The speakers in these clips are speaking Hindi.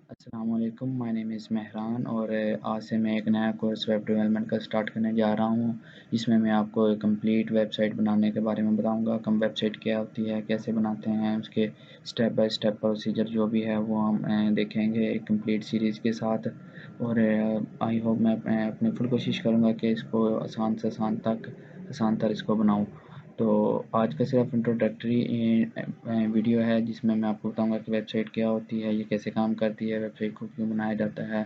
अस्सलाम वालेकुम, माय नेम इज़ मेहरान और आज से मैं एक नया कोर्स वेब डेवलपमेंट का स्टार्ट करने जा रहा हूँ, जिसमें मैं आपको एक कंप्लीट वेबसाइट बनाने के बारे में बताऊँगा। वेबसाइट क्या होती है, कैसे बनाते हैं, उसके स्टेप बाय स्टेप प्रोसीजर जो भी है वो हम देखेंगे एक कंप्लीट सीरीज़ के साथ। और आई होप मैं अपनी फुल कोशिश करूँगा कि इसको आसान तर इसको बनाऊँ। तो आज का सिर्फ इंट्रोडक्टरी वीडियो है, जिसमें मैं आपको बताऊंगा कि वेबसाइट क्या होती है, ये कैसे काम करती है, वेबसाइट को क्यों बनाया जाता है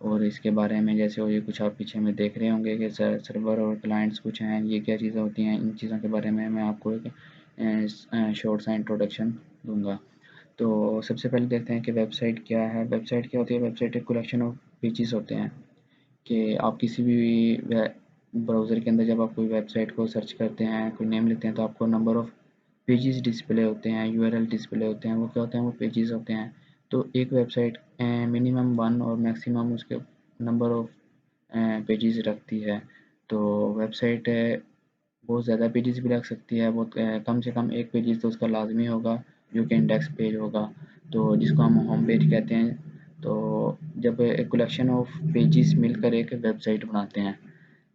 और इसके बारे में। जैसे वो ये कुछ आप पीछे में देख रहे होंगे कि सर्वर और क्लाइंट्स कुछ हैं, ये क्या चीज़ें होती हैं, इन चीज़ों के बारे में मैं आपको एक शॉर्ट सा इंट्रोडक्शन दूंगा। तो सबसे पहले देखते हैं कि वेबसाइट क्या है। वेबसाइट क्या होती है? वेबसाइट एक कलेक्शन ऑफ पेजेस होते हैं कि आप किसी भी ब्राउज़र के अंदर जब आप कोई वेबसाइट को सर्च करते हैं, कोई नेम लिखते हैं, तो आपको नंबर ऑफ़ पेजेस डिस्प्ले होते हैं, यूआरएल डिस्प्ले होते हैं। वो क्या होते हैं? वो पेजेस होते हैं। तो एक वेबसाइट मिनिमम 1 और मैक्सिमम उसके नंबर ऑफ़ पेजेस रखती है। तो वेबसाइट बहुत ज़्यादा पेजेस भी रख सकती है, बहुत कम से कम एक पेजेस तो उसका लाजमी होगा, जो कि इंडेक्स पेज होगा, तो जिसको हम होम पेज कहते हैं। तो जब एक कलेक्शन ऑफ पेजेस मिलकर एक वेबसाइट बनाते हैं,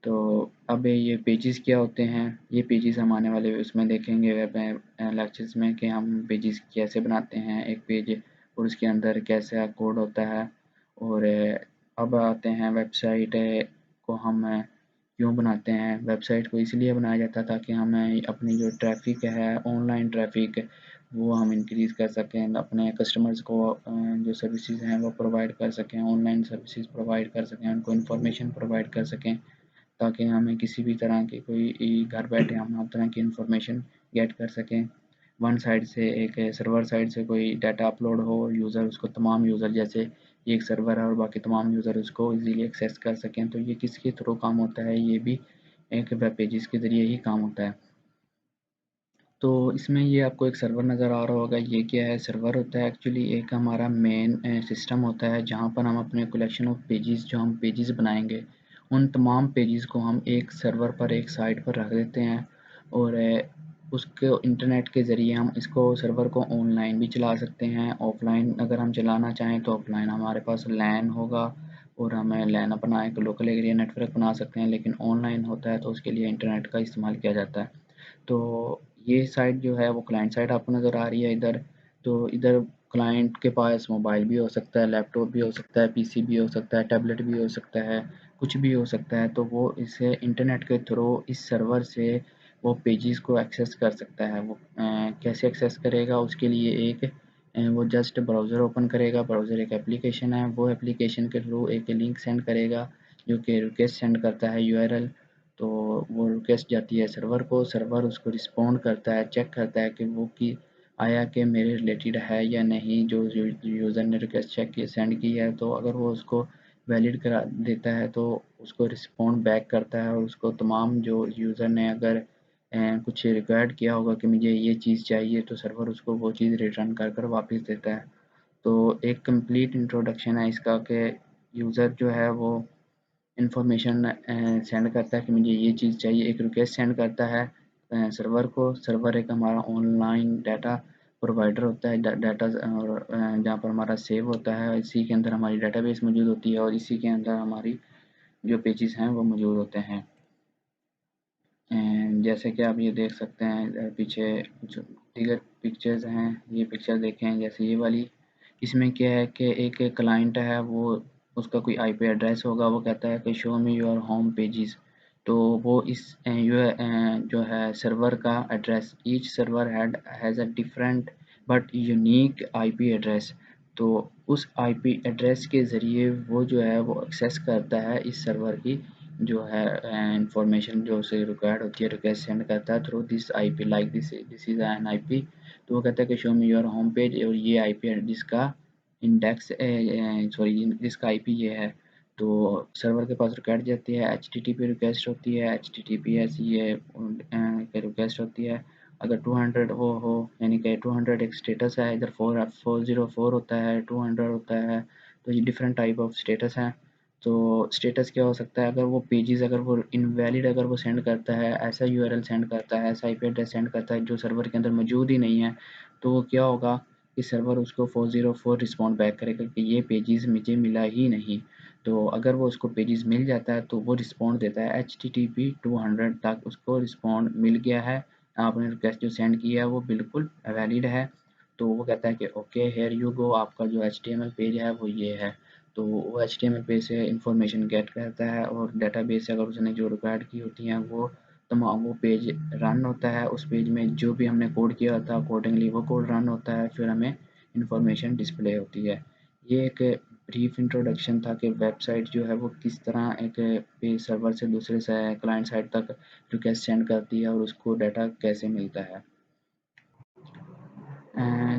तो अब ये पेजेस क्या होते हैं, ये पेजेस हम आने वाले उसमें देखेंगे वेब लेक्चर्स में कि हम पेजेस कैसे बनाते हैं एक पेज और उसके अंदर कैसा कोड होता है। और अब आते हैं वेबसाइट को हम क्यों बनाते हैं। वेबसाइट को इसलिए बनाया जाता था कि हमें अपनी जो ट्रैफिक है, ऑनलाइन ट्रैफिक, वो हम इंक्रीज़ कर सकें, अपने कस्टमर्स को जो सर्विसेज हैं वो प्रोवाइड कर सकें, ऑनलाइन सर्विसेज प्रोवाइड कर सकें, उनको इन्फॉर्मेशन प्रोवाइड कर सकें, ताकि हमें किसी भी तरह की कोई घर बैठे हम हर तरह की इन्फॉर्मेशन गेट कर सकें। वन साइड से एक सर्वर साइड से कोई डाटा अपलोड हो, यूज़र उसको, तमाम यूज़र, जैसे ये एक सर्वर है और बाकी तमाम यूज़र उसको इजीली एक्सेस कर सकें, तो ये किसके थ्रू काम होता है? ये भी एक वेब पेजेस के ज़रिए ही काम होता है। तो इसमें ये आपको एक सर्वर नज़र आ रहा होगा, ये क्या है? सर्वर होता है एक्चुअली एक हमारा मेन सिस्टम होता है, जहाँ पर हम अपने कलेक्शन ऑफ पेजेस, जो हम पेजेस बनाएंगे, उन तमाम पेजेस को हम एक सर्वर पर, एक साइट पर रख देते हैं। और उसके इंटरनेट के ज़रिए हम इसको सर्वर को ऑनलाइन भी चला सकते हैं, ऑफलाइन अगर हम चलाना चाहें तो ऑफलाइन हमारे पास लैन होगा और हमें लैन अपना एक लोकल एरिया नेटवर्क बना सकते हैं। लेकिन ऑनलाइन होता है तो उसके लिए इंटरनेट का इस्तेमाल किया जाता है। तो ये साइट जो है वो क्लाइंट साइड आपको नज़र आ रही है इधर। तो इधर क्लाइंट के पास मोबाइल भी हो सकता है, लैपटॉप भी हो सकता है, पीसी भी हो सकता है, टैबलेट भी हो सकता है, कुछ भी हो सकता है। तो वो इसे इंटरनेट के थ्रू इस सर्वर से वो पेजेस को एक्सेस कर सकता है। वो कैसे एक्सेस करेगा? उसके लिए एक वो जस्ट ब्राउज़र ओपन करेगा। ब्राउज़र एक एप्लीकेशन है, वो एप्लीकेशन के थ्रू एक लिंक सेंड करेगा, जो कि रिक्वेस्ट सेंड करता है, यूआरएल। तो वो रिक्वेस्ट जाती है सर्वर को, सर्वर उसको रिस्पॉन्ड करता है, चेक करता है कि वो कि आया कि मेरे रिलेटेड है या नहीं, जो यूज़र ने रिक्वेस्ट चेक की, सेंड की है। तो अगर वो उसको वैलिड करा देता है तो उसको रिस्पॉन्ड बैक करता है, और उसको तमाम जो यूज़र ने अगर कुछ रिक्वायर्ड किया होगा कि मुझे ये चीज़ चाहिए, तो सर्वर उसको वो चीज़ रिटर्न कर कर वापस देता है। तो एक कंप्लीट इंट्रोडक्शन है इसका कि यूज़र जो है वो इन्फॉर्मेशन सेंड करता है कि मुझे ये चीज़ चाहिए, एक रिक्वेस्ट सेंड करता है सर्वर को। सर्वर एक हमारा ऑनलाइन डाटा प्रोवाइडर होता है, डाटा और जहाँ पर हमारा सेव होता है, इसी के अंदर हमारी डाटाबेस मौजूद होती है और इसी के अंदर हमारी जो पेजेस हैं वो मौजूद होते हैं। जैसे कि आप ये देख सकते हैं, पीछे जो दीगर पिक्चर्स हैं, ये पिक्चर देखें जैसे ये वाली। इसमें क्या है कि एक क्लाइंट है, वो उसका कोई आईपी एड्रेस होगा, वो कहता है कि show me your home pages. तो वो इस जो है सर्वर का address, each server has a different but unique IP address. तो उस आईपी एड्रेस के ज़रिए वो जो है वो एक्सेस करता है इस सर्वर की जो है इंफॉर्मेशन जो उसे रिक्वायर्ड होती है, रिक्वेस्ट सेंड करता है through this IP, like this is an IP. तो वो कहता है कि show me your home page, और ये आईपी है जिसका इंडेक्स सॉरी जिसका आईपी ये है। तो सर्वर के पास रिक्वायर्ड जाती है, एचटीटीपी रिक्वेस्ट होती है, एचटीटीपीएस ये रिक्वेस्ट होती है। अगर 200 वो हो, यानी कि 200 एक स्टेटस है, इधर 404 होता है, 200 होता है। तो ये डिफरेंट टाइप ऑफ स्टेटस हैं। तो स्टेटस क्या हो सकता है? अगर वो पेजेस, अगर वो इनवैलिड अगर वो सेंड करता है, ऐसा यूआरएल सेंड करता है, ऐसा आईपी एड्रेस सेंड करता है जो सर्वर के अंदर मौजूद ही नहीं है, तो वो क्या होगा कि सर्वर उसको 404 रिस्पॉन्ड बैक करेगा कि ये पेजेस मुझे मिला ही नहीं। तो अगर वो उसको पेजेस मिल जाता है तो वो रिस्पॉन्ड देता है HTTP 200 तक उसको रिस्पॉन्ड मिल गया है, आपने रिक्वेस्ट जो सेंड किया है वो बिल्कुल वैलिड है। तो वो कहता है कि ओके हेयर यू गो, आपका जो HTML पेज है वो ये है। तो वो HTML पेज से इंफॉर्मेशन गेट करता है और डेटाबेस से अगर उसने जो रिक्वायर्ड की होती हैं वो तमाम वो पेज रन होता है। उस पेज में जो भी हमने कोड किया होता है अकॉर्डिंगली वो कोड रन होता है, फिर हमें इंफॉर्मेशन डिस्प्ले होती है। ये एक ब्रीफ इंट्रोडक्शन था कि वेबसाइट जो है वो किस तरह एक पेज सर्वर से दूसरे से क्लाइंट साइड तक रिक्वेस्ट सेंड करती है और उसको डाटा कैसे मिलता है।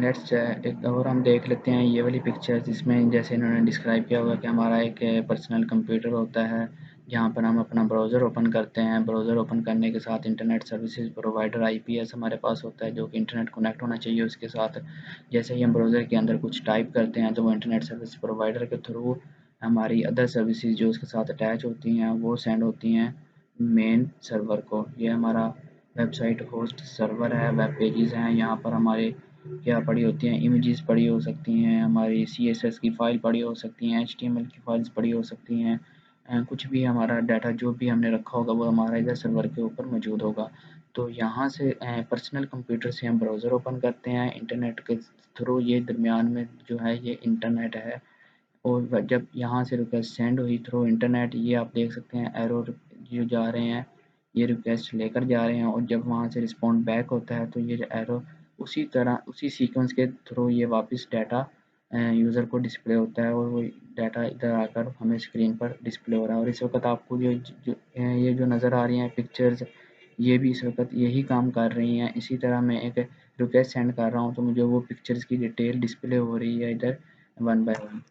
लेट्स एक और हम देख लेते हैं ये वाली पिक्चर, जिसमें जैसे इन्होंने डिस्क्राइब किया हुआ कि हमारा एक पर्सनल कंप्यूटर होता है जहाँ पर हम अपना ब्राउज़र ओपन करते हैं। ब्राउज़र ओपन करने के साथ इंटरनेट सर्विसेज प्रोवाइडर IPS हमारे पास होता है जो कि इंटरनेट कनेक्ट होना चाहिए उसके साथ। जैसे ही हम ब्राउज़र के अंदर कुछ टाइप करते हैं तो वो इंटरनेट सर्विस प्रोवाइडर के थ्रू हमारी अदर सर्विसेज जो उसके साथ अटैच होती हैं वो सेंड होती हैं मेन सर्वर को। ये हमारा वेबसाइट होस्ट सर्वर है, वेब पेजेस हैं, यहाँ पर हमारे क्या पड़ी होती हैं, इमेजेस पड़ी हो सकती हैं, हमारी CSS की फ़ाइल पड़ी हो सकती हैं, HTML की फ़ाइल्स पड़ी हो सकती हैं। कुछ भी हमारा डाटा जो भी हमने रखा होगा वो हमारा इधर सर्वर के ऊपर मौजूद होगा। तो यहाँ से पर्सनल कंप्यूटर से हम ब्राउज़र ओपन करते हैं इंटरनेट के थ्रू। ये दरमियान में जो है ये इंटरनेट है और जब यहाँ से रिक्वेस्ट सेंड हुई थ्रू इंटरनेट, ये आप देख सकते हैं एरो जो जा रहे हैं ये रिक्वेस्ट लेकर जा रहे हैं और जब वहाँ से रिस्पॉन्ड बैक होता है तो ये जो एरो उसी तरह उसी सीक्वेंस के थ्रू ये वापस डाटा यूज़र को डिस्प्ले होता है और वो डाटा इधर आकर हमें स्क्रीन पर डिस्प्ले हो रहा है। और इस वक्त आपको ये जो नज़र आ रही हैं पिक्चर्स, ये भी इस वक्त यही काम कर रही हैं। इसी तरह मैं एक रिक्वेस्ट सेंड कर रहा हूँ तो मुझे वो पिक्चर्स की डिटेल डिस्प्ले हो रही है इधर वन बाय वन।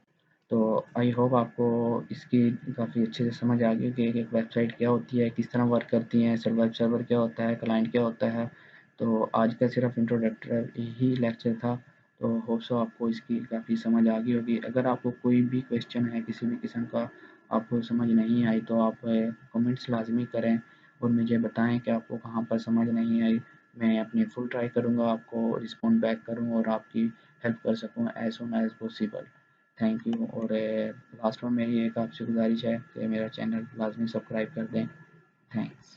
तो आई होप आपको इसकी काफ़ी अच्छे से समझ आ गई कि एक वेबसाइट क्या होती है, किस तरह वर्क करती है, वेब सर्वर क्या होता है, क्लाइंट क्या होता है। तो आज का सिर्फ इंट्रोडक्टरी ही लेक्चर था। तो होप सो आपको इसकी काफ़ी समझ आ गई होगी। अगर आपको कोई भी क्वेश्चन है किसी भी किस्म का, आपको समझ नहीं आई तो आप कमेंट्स लाजमी करें और मुझे बताएं कि आपको कहाँ पर समझ नहीं आई। मैं अपनी फुल ट्राई करूँगा आपको रिस्पॉन्ड बैक करूँ और आपकी हेल्प कर सकूँ as soon as possible. Thank you. और लास्ट में मेरी एक आपसे गुजारिश है कि मेरा चैनल लाजमी सब्सक्राइब कर दें। थैंक्स।